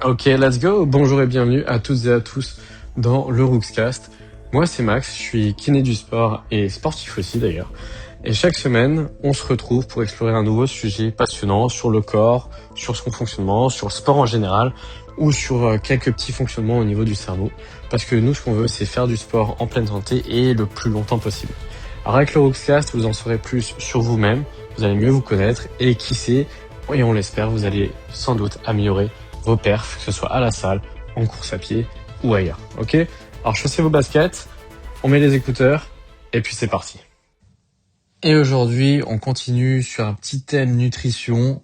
Ok, let's go. Bonjour et bienvenue à toutes et à tous dans le Rookscast. Moi, c'est Max, je suis kiné du sport et sportif aussi d'ailleurs. Et chaque semaine, on se retrouve pour explorer un nouveau sujet passionnant sur le corps, sur son fonctionnement, sur le sport en général ou sur quelques petits fonctionnements au niveau du cerveau. Parce que nous, ce qu'on veut, c'est faire du sport en pleine santé et le plus longtemps possible. Alors avec le Rookscast, vous en saurez plus sur vous-même, vous allez mieux vous connaître et qui sait, et on l'espère, vous allez sans doute améliorer vos perfs, que ce soit à la salle, en course à pied ou ailleurs. Ok? Alors chaussez vos baskets, on met les écouteurs et puis c'est parti. Et aujourd'hui, on continue sur un petit thème nutrition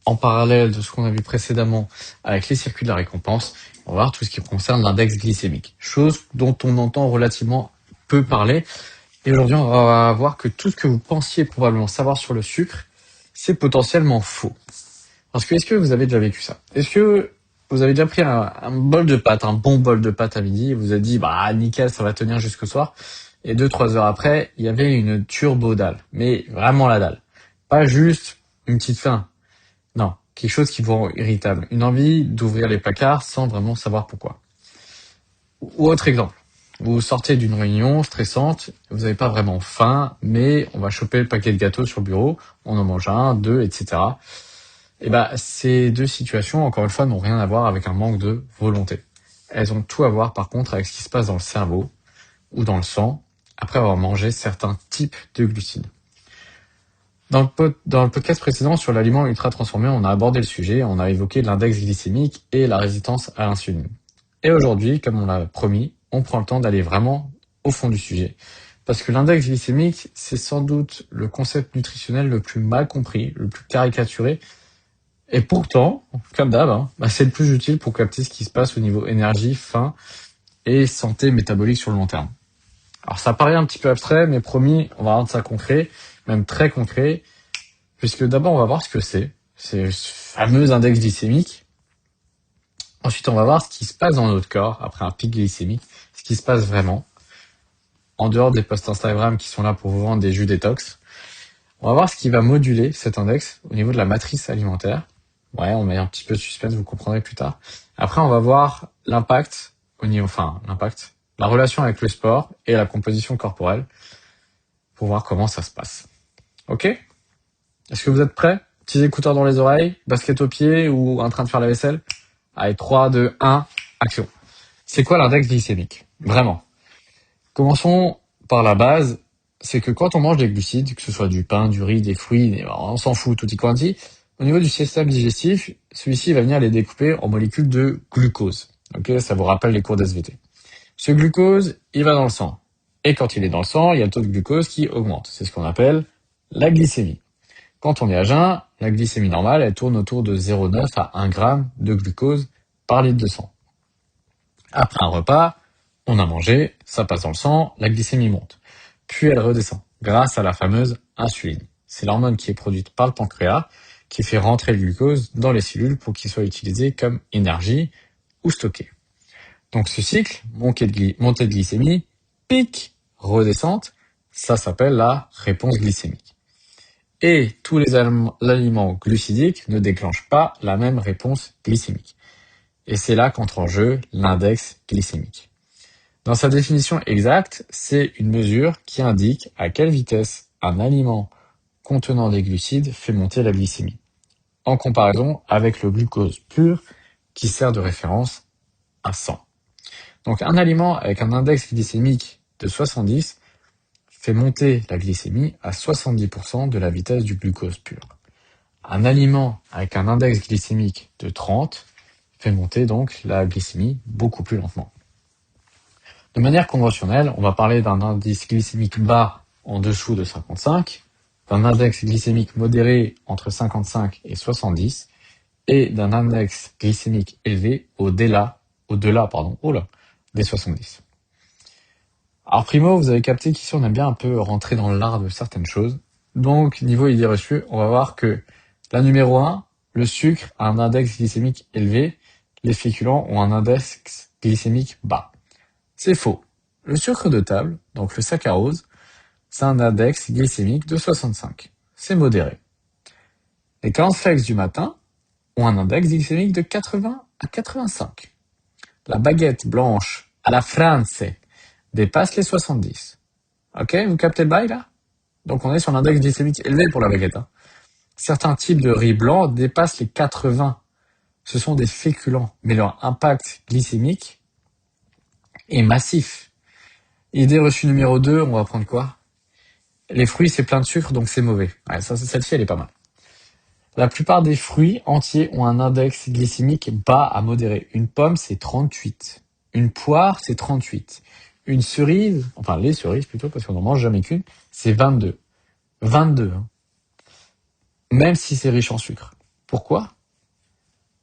en parallèle de ce qu'on a vu précédemment avec les circuits de la récompense. On va voir tout ce qui concerne l'index glycémique, chose dont on entend relativement peu parler. Et aujourd'hui, on va voir que tout ce que vous pensiez probablement savoir sur le sucre, c'est potentiellement faux. Parce que est-ce que vous avez déjà vécu ça? Est-ce que vous avez déjà pris un bol de pâtes, un bon bol de pâtes à midi, et vous avez dit, bah nickel, ça va tenir jusqu'au soir. Et 2-3 heures après, il y avait une turbo dalle. Mais vraiment la dalle. Pas juste une petite faim. Non, quelque chose qui vous rend irritable. Une envie d'ouvrir les placards sans vraiment savoir pourquoi. Ou autre exemple. Vous sortez d'une réunion stressante, vous n'avez pas vraiment faim, mais on va choper le paquet de gâteaux sur le bureau, on en mange un, deux, etc. Et ces deux situations, encore une fois, n'ont rien à voir avec un manque de volonté. Elles ont tout à voir, par contre, avec ce qui se passe dans le cerveau ou dans le sang après avoir mangé certains types de glucides. Dans le podcast précédent sur l'aliment ultra transformé, on a abordé le sujet, on a évoqué l'index glycémique et la résistance à l'insuline. Et aujourd'hui, comme on l'a promis, on prend le temps d'aller vraiment au fond du sujet. Parce que l'index glycémique, c'est sans doute le concept nutritionnel le plus mal compris, le plus caricaturé. Et pourtant, comme d'hab, c'est le plus utile pour capter ce qui se passe au niveau énergie, faim et santé métabolique sur le long terme. Alors ça paraît un petit peu abstrait, mais promis, on va rendre ça concret, même très concret, puisque d'abord on va voir ce que c'est ce fameux index glycémique. Ensuite, on va voir ce qui se passe dans notre corps après un pic glycémique, ce qui se passe vraiment, en dehors des posts Instagram qui sont là pour vous vendre des jus détox. On va voir ce qui va moduler cet index au niveau de la matrice alimentaire. Ouais, on met un petit peu de suspense, vous comprendrez plus tard. Après, on va voir l'impact la relation avec le sport et la composition corporelle pour voir comment ça se passe. Ok? Est-ce que vous êtes prêts? Petits écouteurs dans les oreilles, basket aux pieds ou en train de faire la vaisselle? Allez, 3, 2, 1, action. C'est quoi l'index glycémique? Vraiment. Commençons par la base, c'est que quand on mange des glucides, que ce soit du pain, du riz, des fruits, on s'en fout, tutti quanti, au niveau du système digestif, celui-ci va venir les découper en molécules de glucose. Ok, ça vous rappelle les cours d'SVT. Ce glucose, il va dans le sang. Et quand il est dans le sang, il y a le taux de glucose qui augmente. C'est ce qu'on appelle la glycémie. Quand on est à jeun, la glycémie normale, elle tourne autour de 0,9 à 1 g de glucose par litre de sang. Après un repas, on a mangé, ça passe dans le sang, la glycémie monte. Puis elle redescend, grâce à la fameuse insuline. C'est l'hormone qui est produite par le pancréas, qui fait rentrer le glucose dans les cellules pour qu'il soit utilisé comme énergie ou stocké. Donc ce cycle, montée de glycémie, pic, redescente, ça s'appelle la réponse glycémique. Et tous les aliments glucidiques ne déclenchent pas la même réponse glycémique. Et c'est là qu'entre en jeu l'index glycémique. Dans sa définition exacte, c'est une mesure qui indique à quelle vitesse un aliment contenant des glucides fait monter la glycémie, en comparaison avec le glucose pur qui sert de référence à 100. Donc un aliment avec un index glycémique de 70 fait monter la glycémie à 70% de la vitesse du glucose pur. Un aliment avec un index glycémique de 30 fait monter donc la glycémie beaucoup plus lentement. De manière conventionnelle, on va parler d'un indice glycémique bas en dessous de 55, d'un index glycémique modéré entre 55 et 70, et d'un index glycémique élevé au-delà des 70. Alors primo, vous avez capté qu'ici on aime bien un peu rentrer dans l'art de certaines choses. Donc, niveau idée reçue, on va voir que la numéro 1, le sucre a un index glycémique élevé, les féculents ont un index glycémique bas. C'est faux. Le sucre de table, donc le saccharose, c'est un index glycémique de 65. C'est modéré. Les cornflakes du matin, ont un index glycémique de 80 à 85. La baguette blanche à la France dépasse les 70. Ok, vous captez le bail là? Donc on est sur l'index glycémique élevé pour la baguette. Hein. Certains types de riz blanc dépassent les 80. Ce sont des féculents, mais leur impact glycémique est massif. Idée reçue numéro 2, on va prendre quoi? Les fruits, c'est plein de sucre, donc c'est mauvais. Ouais, ça, celle-ci, elle est pas mal. La plupart des fruits entiers ont un index glycémique bas à modéré. Une pomme, c'est 38. Une poire, c'est 38. Une cerise, enfin les cerises plutôt, parce qu'on n'en mange jamais qu'une, c'est 22. 22, hein. Même si c'est riche en sucre. Pourquoi?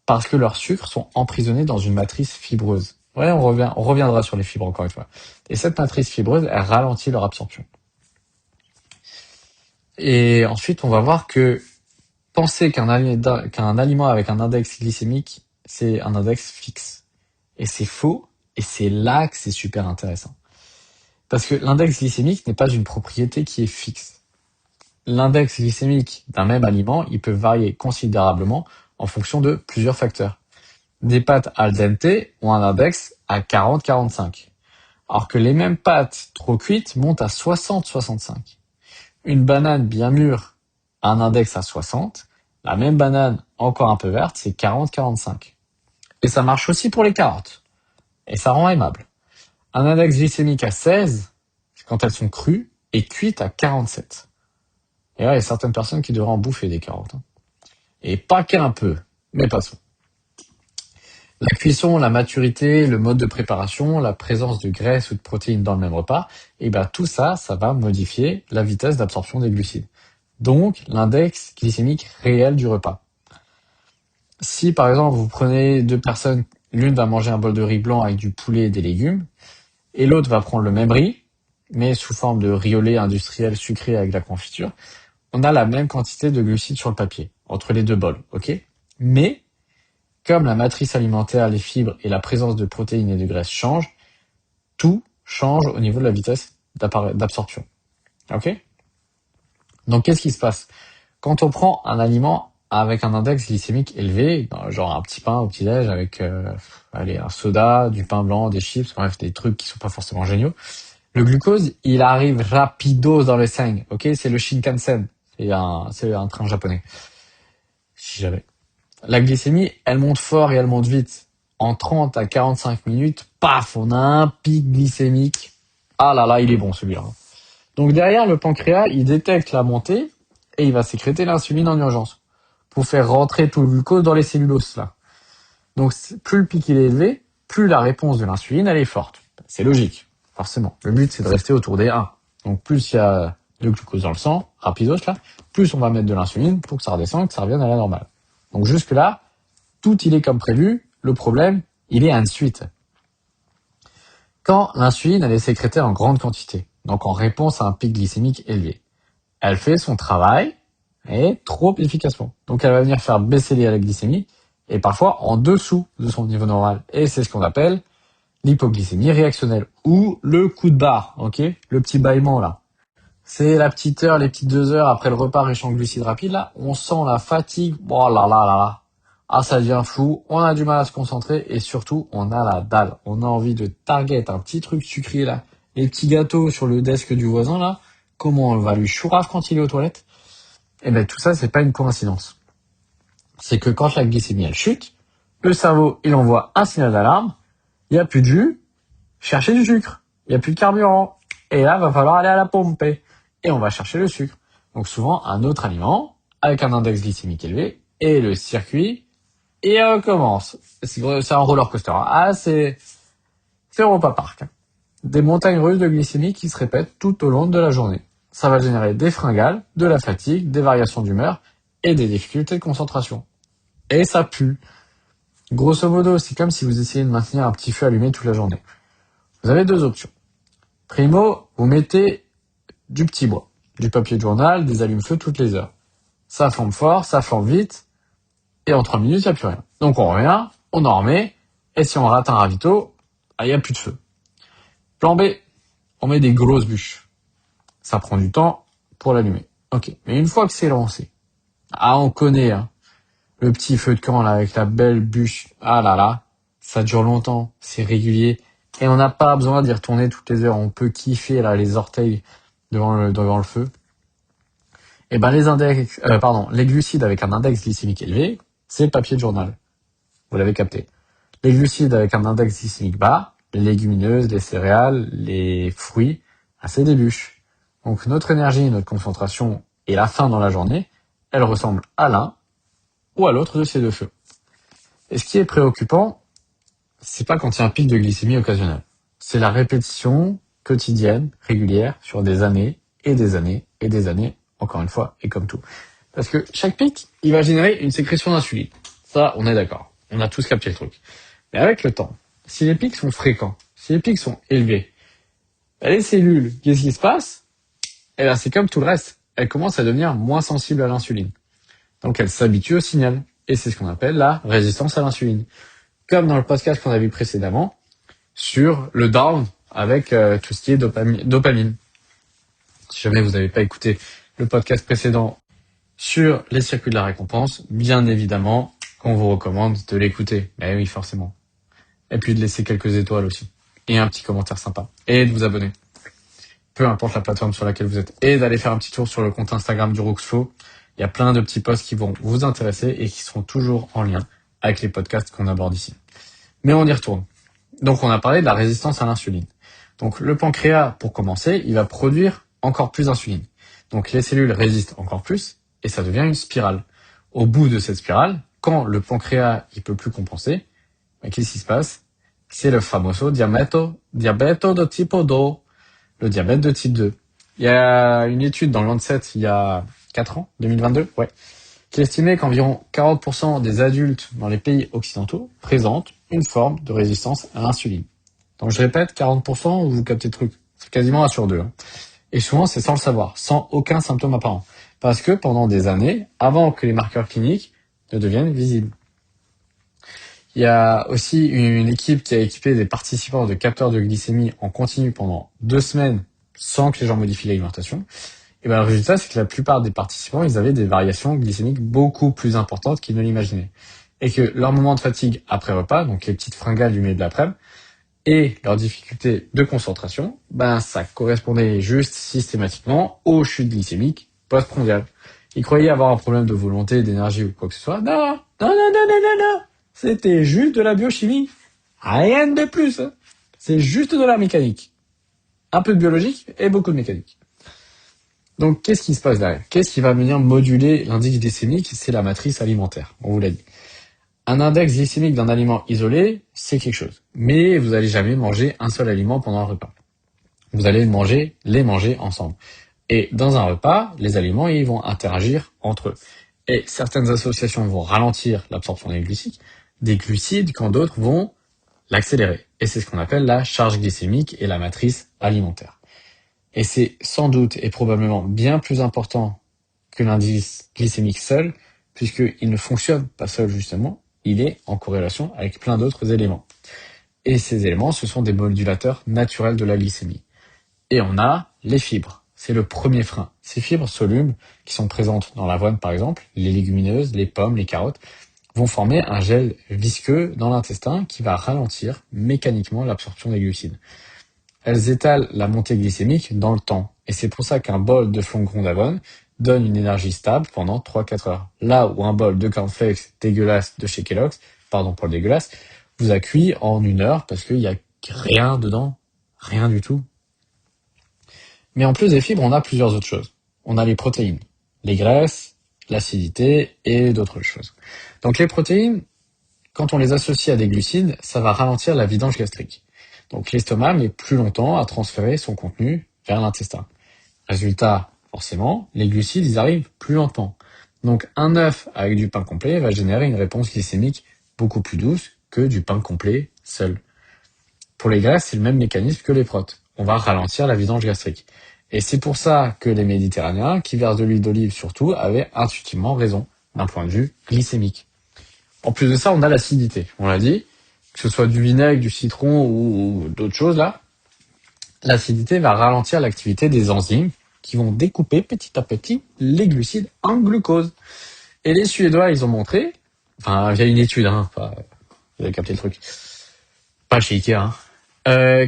Parce que leurs sucres sont emprisonnés dans une matrice fibreuse. Ouais, on reviendra sur les fibres encore une fois. Et cette matrice fibreuse, elle ralentit leur absorption. Et ensuite, on va voir que penser qu'un aliment avec un index glycémique, c'est un index fixe. Et c'est faux, et c'est là que c'est super intéressant. Parce que l'index glycémique n'est pas une propriété qui est fixe. L'index glycémique d'un même aliment, il peut varier considérablement en fonction de plusieurs facteurs. Des pâtes al dente ont un index à 40-45, alors que les mêmes pâtes trop cuites montent à 60-65. Une banane bien mûre a un index à 60, la même banane encore un peu verte, c'est 40-45. Et ça marche aussi pour les carottes. Et ça rend aimable. Un index glycémique à 16, quand elles sont crues, et cuites à 47. Et là, il y a certaines personnes qui devraient en bouffer des carottes. Hein. Et pas qu'un peu, mais passons. La cuisson, la maturité, le mode de préparation, la présence de graisse ou de protéines dans le même repas, et ben tout ça, ça va modifier la vitesse d'absorption des glucides. Donc, l'index glycémique réel du repas. Si, par exemple, vous prenez deux personnes, l'une va manger un bol de riz blanc avec du poulet et des légumes, et l'autre va prendre le même riz, mais sous forme de riz au lait industriel sucré avec de la confiture, on a la même quantité de glucides sur le papier, entre les deux bols, ok? Mais, comme la matrice alimentaire, les fibres et la présence de protéines et de graisses changent, tout change au niveau de la vitesse d'absorption. Ok? Donc qu'est-ce qui se passe? Quand on prend un aliment avec un index glycémique élevé, genre un petit pain au petit-déj avec un soda, du pain blanc, des chips, bref, des trucs qui sont pas forcément géniaux, le glucose, il arrive rapido dans le sang. Ok? C'est le Shinkansen. C'est un train japonais. Si j'avais. La glycémie, elle monte fort et elle monte vite. En 30 à 45 minutes, paf, on a un pic glycémique. Ah là là, il est bon celui-là. Donc derrière, le pancréas, il détecte la montée et il va sécréter l'insuline en urgence pour faire rentrer tout le glucose dans les cellules osses là. Donc plus le pic il est élevé, plus la réponse de l'insuline elle est forte. C'est logique, forcément. Le but c'est de rester autour des 1. Donc plus il y a de glucose dans le sang, rapidos là, plus on va mettre de l'insuline pour que ça redescende, que ça revienne à la normale. Donc jusque là, tout il est comme prévu. Le problème, il est ensuite. Quand l'insuline elle est sécrétée en grande quantité, donc en réponse à un pic glycémique élevé, elle fait son travail et trop efficacement. Donc elle va venir faire baisser la glycémie et parfois en dessous de son niveau normal. Et c'est ce qu'on appelle l'hypoglycémie réactionnelle ou le coup de barre, ok? Le petit bâillement là. C'est la petite heure, les petites 2 heures après le repas riche en glucides rapides là, on sent la fatigue. Oh là là là là. Ah, ça devient fou, on a du mal à se concentrer et surtout, on a la dalle. On a envie de target un petit truc sucré là, les petits gâteaux sur le desk du voisin là. Comment on va lui chourave quand il est aux toilettes? Eh ben tout ça, c'est pas une coïncidence. C'est que quand la glycémie elle chute, le cerveau il envoie un signal d'alarme. Il y a plus de jus, cherchez du sucre. Il y a plus de carburant. Et là, va falloir aller à la pompe. Et on va chercher le sucre. Donc souvent un autre aliment avec un index glycémique élevé et le circuit. Et on recommence. C'est un roller coaster. Ah, c'est Europa Park. Des montagnes russes de glycémie qui se répètent tout au long de la journée. Ça va générer des fringales, de la fatigue, des variations d'humeur et des difficultés de concentration. Et ça pue. Grosso modo, c'est comme si vous essayez de maintenir un petit feu allumé toute la journée. Vous avez deux options. Primo, vous mettez du petit bois, du papier de journal, des allumes-feu toutes les heures. Ça flambe fort, ça flambe vite, et en 3 minutes, il n'y a plus rien. Donc on revient, on en remet, et si on rate un ravito, il n'y a plus de feu. Plan B, on met des grosses bûches. Ça prend du temps pour l'allumer. Ok, mais une fois que c'est lancé, on connaît, hein. Le petit feu de camp là avec la belle bûche, ah là là, ça dure longtemps, c'est régulier et on n'a pas besoin d'y retourner toutes les heures. On peut kiffer là les orteils devant le feu. Et ben les glucides avec un index glycémique élevé, c'est le papier de journal. Vous l'avez capté. Les glucides avec un index glycémique bas, les légumineuses, les céréales, les fruits, c'est des bûches. Donc notre énergie, notre concentration et la faim dans la journée, elles ressemblent à l'un ou à l'autre de ces deux feux. Et ce qui est préoccupant, c'est pas quand il y a un pic de glycémie occasionnel. C'est la répétition quotidienne, régulière, sur des années et des années et des années, encore une fois, et comme tout. Parce que chaque pic, il va générer une sécrétion d'insuline. Ça, on est d'accord. On a tous capté le truc. Mais avec le temps, si les pics sont fréquents, si les pics sont élevés, les cellules, qu'est-ce qui se passe? Eh bien, c'est comme tout le reste. Elles commencent à devenir moins sensibles à l'insuline. Donc, elles s'habituent au signal. Et c'est ce qu'on appelle la résistance à l'insuline. Comme dans le podcast qu'on a vu précédemment, sur le down avec tout ce qui est dopamine. Si jamais vous n'avez pas écouté le podcast précédent sur les circuits de la récompense, bien évidemment qu'on vous recommande de l'écouter. Mais oui, forcément. Et puis de laisser quelques étoiles aussi. Et un petit commentaire sympa. Et de vous abonner. Peu importe la plateforme sur laquelle vous êtes. Et d'aller faire un petit tour sur le compte Instagram du Roxflow. Il y a plein de petits posts qui vont vous intéresser et qui seront toujours en lien avec les podcasts qu'on aborde ici. Mais on y retourne. Donc on a parlé de la résistance à l'insuline. Donc le pancréas, pour commencer, il va produire encore plus d'insuline. Donc les cellules résistent encore plus et ça devient une spirale. Au bout de cette spirale, quand le pancréas il peut plus compenser, qu'est-ce qui se passe? C'est le famoso diabète de type 2, le diabète de type 2. Il y a une étude dans Lancet il y a 4 ans, 2022, qui estimait qu'environ 40% des adultes dans les pays occidentaux présentent une forme de résistance à l'insuline. Donc je répète, 40%, vous captez le truc. C'est quasiment 1 sur 2. Et souvent, c'est sans le savoir, sans aucun symptôme apparent. Parce que pendant des années, avant que les marqueurs cliniques ne deviennent visibles. Il y a aussi une équipe qui a équipé des participants de capteurs de glycémie en continu pendant 2 semaines sans que les gens modifient l'alimentation. Et ben le résultat, c'est que la plupart des participants, ils avaient des variations glycémiques beaucoup plus importantes qu'ils ne l'imaginaient. Et que leur moment de fatigue après repas, donc les petites fringales du milieu de l'après-midi, et leur difficulté de concentration, ça correspondait juste systématiquement aux chutes glycémiques post-prandiales. Ils croyaient avoir un problème de volonté, d'énergie ou quoi que ce soit. Non. C'était juste de la biochimie. Rien de plus. C'est juste de la mécanique. Un peu de biologique et beaucoup de mécanique. Donc, qu'est-ce qui se passe derrière? Qu'est-ce qui va venir moduler l'indice glycémique? C'est la matrice alimentaire, on vous l'a dit. Un index glycémique d'un aliment isolé, c'est quelque chose. Mais vous n'allez jamais manger un seul aliment pendant un repas. Vous allez les manger ensemble. Et dans un repas, les aliments, ils vont interagir entre eux. Et certaines associations vont ralentir l'absorption des glucides, quand d'autres vont l'accélérer. Et c'est ce qu'on appelle la charge glycémique et la matrice alimentaire. Et c'est sans doute et probablement bien plus important que l'indice glycémique seul, puisqu'il ne fonctionne pas seul justement, il est en corrélation avec plein d'autres éléments. Et ces éléments, ce sont des modulateurs naturels de la glycémie. Et on a les fibres. C'est le premier frein. Ces fibres solubles, qui sont présentes dans l'avoine par exemple, les légumineuses, les pommes, les carottes, vont former un gel visqueux dans l'intestin qui va ralentir mécaniquement l'absorption des glucides. Elles étalent la montée glycémique dans le temps. Et c'est pour ça qu'un bol de flocons d'avoine donne une énergie stable pendant 3-4 heures. Là où un bol de cornflakes dégueulasse de chez Kellogg's, pardon pour le dégueulasse, vous a cuit en 1 heure parce qu'il n'y a rien dedans. Rien du tout. Mais en plus des fibres, on a plusieurs autres choses. On a les protéines, les graisses, l'acidité et d'autres choses. Donc les protéines, quand on les associe à des glucides, ça va ralentir la vidange gastrique. Donc l'estomac met plus longtemps à transférer son contenu vers l'intestin. Résultat, forcément, les glucides, ils arrivent plus lentement. Donc un œuf avec du pain complet va générer une réponse glycémique beaucoup plus douce que du pain complet seul. Pour les graisses, c'est le même mécanisme que les protes. On va ralentir la vidange gastrique. Et c'est pour ça que les Méditerranéens, qui versent de l'huile d'olive surtout, avaient intuitivement raison d'un point de vue glycémique. En plus de ça, on a l'acidité. On l'a dit, que ce soit du vinaigre, du citron ou d'autres choses là, l'acidité va ralentir l'activité des enzymes qui vont découper petit à petit les glucides en glucose. Et les Suédois, ils ont montré Enfin, via une étude, hein, pas, vous avez capté le truc. Pas chez Ikea, hein.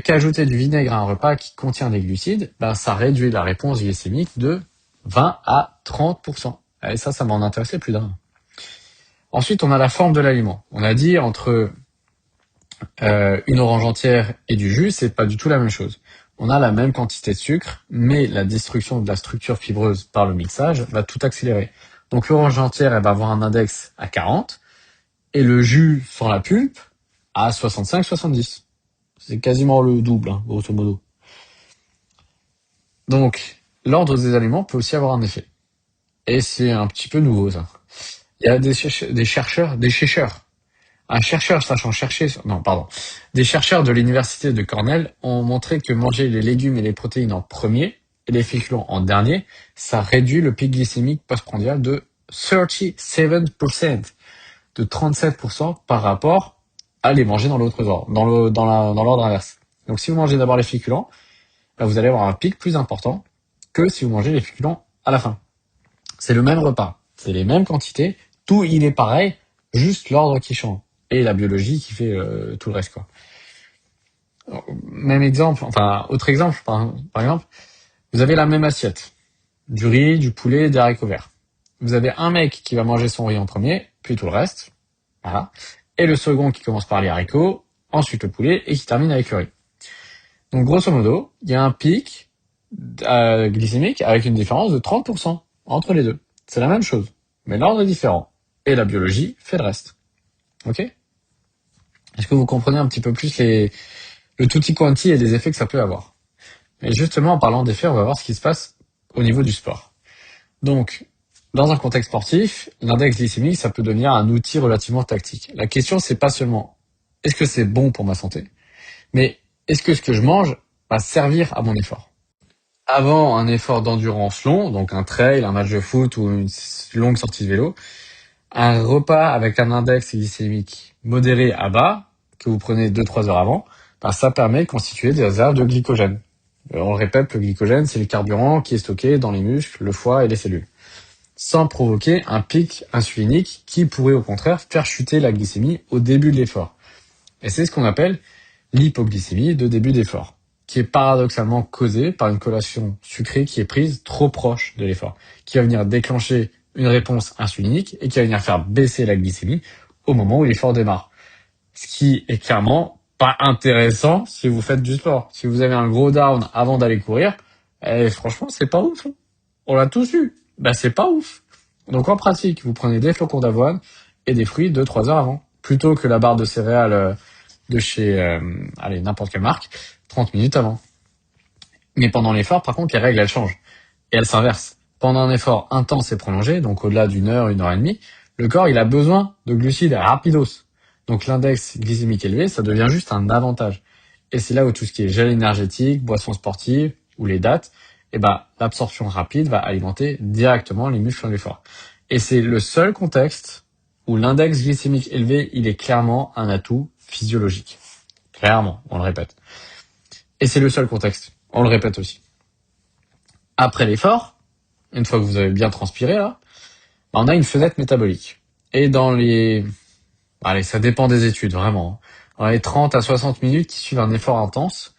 Qu'ajouter du vinaigre à un repas qui contient des glucides, ben, ça réduit la réponse glycémique de 20 à 30%. Et ça m'en intéressait plus d'un. Ensuite, on a la forme de l'aliment. On a dit entre une orange entière et du jus, c'est pas du tout la même chose. On a la même quantité de sucre, mais la destruction de la structure fibreuse par le mixage va tout accélérer. Donc l'orange entière, elle va avoir un index à 40, et le jus sans la pulpe à 65-70. C'est quasiment le double, hein, grosso modo. Donc, l'ordre des aliments peut aussi avoir un effet. Et c'est un petit peu nouveau, ça. Il y a des chercheurs de l'université de Cornell ont montré que manger les légumes et les protéines en premier et les féculents en dernier, ça réduit le pic glycémique postprandial de 37%, de 37% par rapport à les manger dans l'autre ordre, dans l'ordre inverse. Donc si vous mangez d'abord les féculents, bah, vous allez avoir un pic plus important que si vous mangez les féculents à la fin. C'est le même repas, c'est les mêmes quantités, tout il est pareil, juste l'ordre qui change et la biologie qui fait tout le reste, quoi. Alors, même exemple, enfin autre exemple, par exemple, vous avez la même assiette, du riz, du poulet, des haricots verts. Vous avez un mec qui va manger son riz en premier, puis tout le reste, voilà, et le second qui commence par les haricots, ensuite le poulet et qui termine avec le riz. Donc grosso modo, il y a un pic glycémique avec une différence de 30% entre les deux. C'est la même chose, mais l'ordre est différent. Et la biologie fait le reste. Ok? Est-ce que vous comprenez un petit peu plus le tutti quanti et les effets que ça peut avoir? Et justement, en parlant d'effets, on va voir ce qui se passe au niveau du sport. Donc, dans un contexte sportif, l'index glycémique, ça peut devenir un outil relativement tactique. La question, c'est pas seulement est-ce que c'est bon pour ma santé, mais est-ce que ce que je mange va servir à mon effort? Avant un effort d'endurance long, donc un trail, un match de foot ou une longue sortie de vélo, un repas avec un index glycémique modéré à bas, que vous prenez 2-3 heures avant, bah, ça permet de constituer des réserves de glycogène. On le répète, le glycogène, c'est le carburant qui est stocké dans les muscles, le foie et les cellules, sans provoquer un pic insulinique qui pourrait au contraire faire chuter la glycémie au début de l'effort. Et c'est ce qu'on appelle l'hypoglycémie de début d'effort, qui est paradoxalement causée par une collation sucrée qui est prise trop proche de l'effort, qui va venir déclencher une réponse insulinique et qui va venir faire baisser la glycémie au moment où l'effort démarre. Ce qui est clairement pas intéressant si vous faites du sport. Si vous avez un gros down avant d'aller courir, franchement, c'est pas ouf. On l'a tous eu. Bah, c'est pas ouf. Donc, en pratique, vous prenez des flocons d'avoine et des fruits 2-3 heures avant. Plutôt que la barre de céréales de chez, n'importe quelle marque, 30 minutes avant. Mais pendant l'effort, par contre, les règles, elles changent. Et elles s'inversent. Pendant un effort intense et prolongé, donc au-delà d'une heure et demie, le corps, il a besoin de glucides rapidos. Donc l'index glycémique élevé, ça devient juste un avantage. Et c'est là où tout ce qui est gel énergétique, boissons sportives ou les dates, l'absorption rapide va alimenter directement les muscles en effort. Et c'est le seul contexte où l'index glycémique élevé, il est clairement un atout physiologique. Clairement, on le répète. Et c'est le seul contexte. On le répète aussi. Après l'effort, une fois que vous avez bien transpiré, là, on a une fenêtre métabolique. Et ça dépend des études, vraiment. Dans les 30 à 60 minutes qui suivent un effort intense,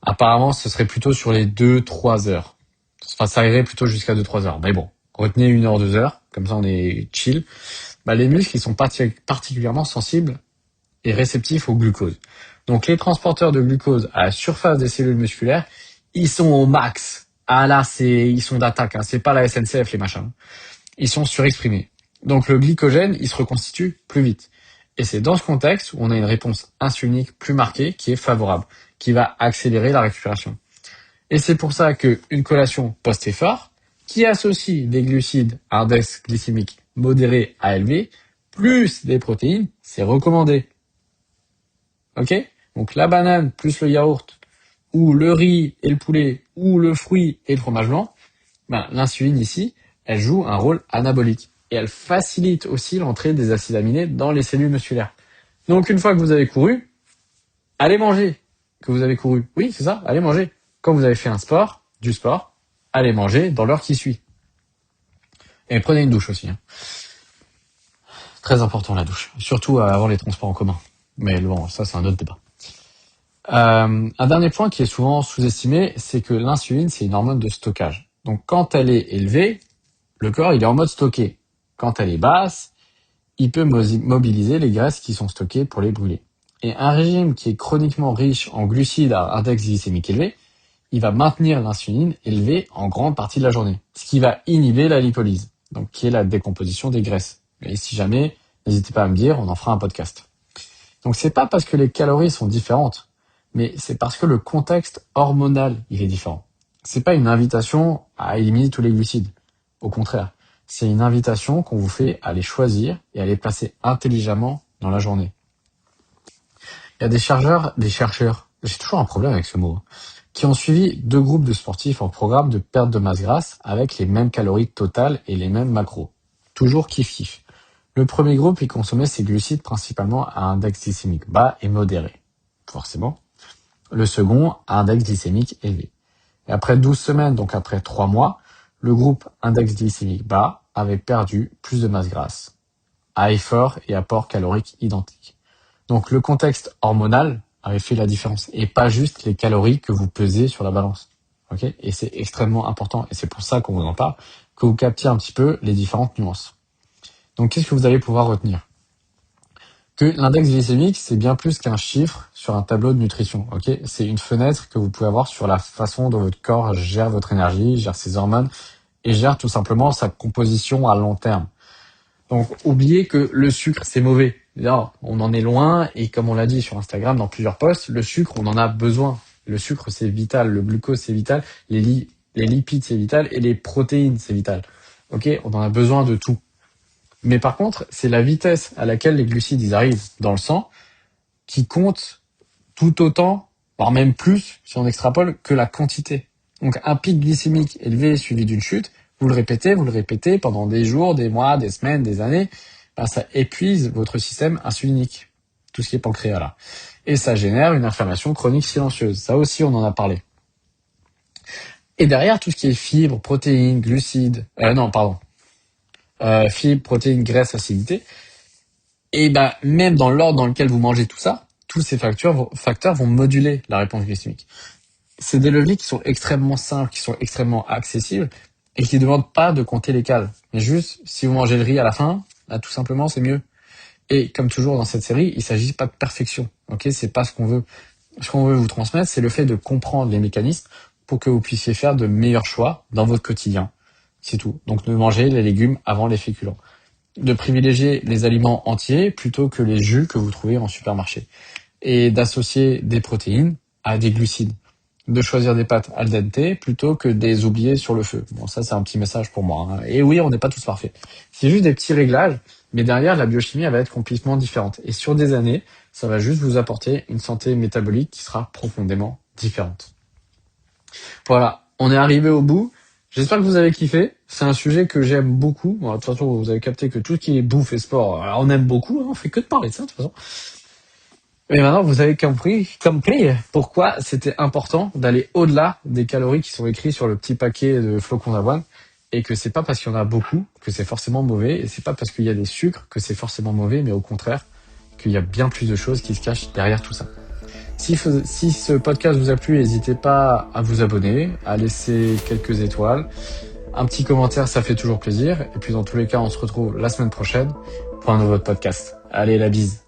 apparemment, ce serait plutôt sur les 2-3 heures. Enfin, ça irait plutôt jusqu'à 2-3 heures. Mais bon, retenez 1 heure, 2 heures, comme ça on est chill. Les muscles, ils sont particulièrement sensibles et réceptifs au glucose. Donc les transporteurs de glucose à la surface des cellules musculaires, ils sont au max. Ah là, ils sont d'attaque, hein. C'est pas la SNCF, les machins. Ils sont surexprimés. Donc le glycogène, il se reconstitue plus vite. Et c'est dans ce contexte où on a une réponse insulinique plus marquée qui est favorable, qui va accélérer la récupération. Et c'est pour ça qu'une collation post-effort, qui associe des glucides à index glycémique modéré à élevé, plus des protéines, c'est recommandé. Ok? Donc la banane plus le yaourt, ou le riz et le poulet, ou le fruit et le fromage blanc, l'insuline ici, elle joue un rôle anabolique. Et elle facilite aussi l'entrée des acides aminés dans les cellules musculaires. Donc une fois que vous avez couru, allez manger. Que vous avez couru, oui c'est ça, allez manger. Quand vous avez fait du sport, allez manger dans l'heure qui suit. Et prenez une douche aussi. Hein. Très important la douche, surtout avant les transports en commun. Mais bon, ça c'est un autre débat. Un dernier point qui est souvent sous-estimé, c'est que l'insuline, c'est une hormone de stockage. Donc quand elle est élevée, le corps il est en mode stocké. Quand elle est basse, il peut mobiliser les graisses qui sont stockées pour les brûler. Et un régime qui est chroniquement riche en glucides à index glycémique élevé, il va maintenir l'insuline élevée en grande partie de la journée, ce qui va inhiber la lipolyse, donc qui est la décomposition des graisses. Et si jamais, n'hésitez pas à me dire, on en fera un podcast. Donc c'est pas parce que les calories sont différentes, mais c'est parce que le contexte hormonal, il est différent. C'est pas une invitation à éliminer tous les glucides. Au contraire, c'est une invitation qu'on vous fait à les choisir et à les placer intelligemment dans la journée. Il y a des chercheurs, j'ai toujours un problème avec ce mot, qui ont suivi 2 groupes de sportifs en programme de perte de masse grasse avec les mêmes calories totales et les mêmes macros. Toujours kiff-kiff. Le premier groupe, il consommait ses glucides principalement à index glycémique bas et modéré. Forcément. Le second, à index glycémique élevé. Et après 12 semaines, donc après 3 mois, le groupe index glycémique bas avait perdu plus de masse grasse, à effort et apport calorique identique. Donc le contexte hormonal avait fait la différence et pas juste les calories que vous pesez sur la balance. Okay, et c'est extrêmement important et c'est pour ça qu'on vous en parle, que vous captiez un petit peu les différentes nuances. Donc qu'est-ce que vous allez pouvoir retenir? Que l'index glycémique, c'est bien plus qu'un chiffre sur un tableau de nutrition. Okay, c'est une fenêtre que vous pouvez avoir sur la façon dont votre corps gère votre énergie, gère ses hormones et gère tout simplement sa composition à long terme. Donc, oubliez que le sucre, c'est mauvais. Là, on en est loin, et comme on l'a dit sur Instagram dans plusieurs posts, le sucre, on en a besoin. Le sucre, c'est vital, le glucose, c'est vital, les lipides, c'est vital, et les protéines, c'est vital. Ok, on en a besoin de tout. Mais par contre, c'est la vitesse à laquelle les glucides ils arrivent dans le sang qui compte tout autant, voire même plus, si on extrapole, que la quantité. Donc, un pic glycémique élevé suivi d'une chute, vous le répétez pendant des jours, des mois, des semaines, des années, ben ça épuise votre système insulinique, tout ce qui est pancréas là. Et ça génère une inflammation chronique silencieuse. Ça aussi, on en a parlé. Et derrière, tout ce qui est fibres, protéines, glucides, fibres, protéines, graisses, acidité, et ben même dans l'ordre dans lequel vous mangez tout ça, tous ces facteurs vont moduler la réponse glycémique. C'est des leviers qui sont extrêmement simples, qui sont extrêmement accessibles, et qui ne demandent pas de compter les cales. Mais juste, si vous mangez le riz à la fin, là, tout simplement, c'est mieux. Et comme toujours dans cette série, il s'agit pas de perfection. Ok, c'est pas ce qu'on veut. Ce qu'on veut vous transmettre, c'est le fait de comprendre les mécanismes pour que vous puissiez faire de meilleurs choix dans votre quotidien. C'est tout. Donc, de manger les légumes avant les féculents. De privilégier les aliments entiers plutôt que les jus que vous trouvez en supermarché. Et d'associer des protéines à des glucides. De choisir des pâtes al dente plutôt que des oublier sur le feu. Bon, ça, c'est un petit message pour moi, hein. Et oui, on n'est pas tous parfaits. C'est juste des petits réglages, mais derrière, la biochimie, elle va être complètement différente. Et sur des années, ça va juste vous apporter une santé métabolique qui sera profondément différente. Voilà, on est arrivé au bout. J'espère que vous avez kiffé. C'est un sujet que j'aime beaucoup. Bon, de toute façon, vous avez capté que tout ce qui est bouffe et sport, alors on aime beaucoup, hein. On fait que de parler de ça, de toute façon. Et maintenant, vous avez compris pourquoi c'était important d'aller au-delà des calories qui sont écrites sur le petit paquet de flocons d'avoine, et que c'est pas parce qu'il y en a beaucoup que c'est forcément mauvais, et c'est pas parce qu'il y a des sucres que c'est forcément mauvais, mais au contraire, qu'il y a bien plus de choses qui se cachent derrière tout ça. Si ce podcast vous a plu, n'hésitez pas à vous abonner, à laisser quelques étoiles, un petit commentaire, ça fait toujours plaisir, et puis dans tous les cas, on se retrouve la semaine prochaine pour un nouveau podcast. Allez, la bise!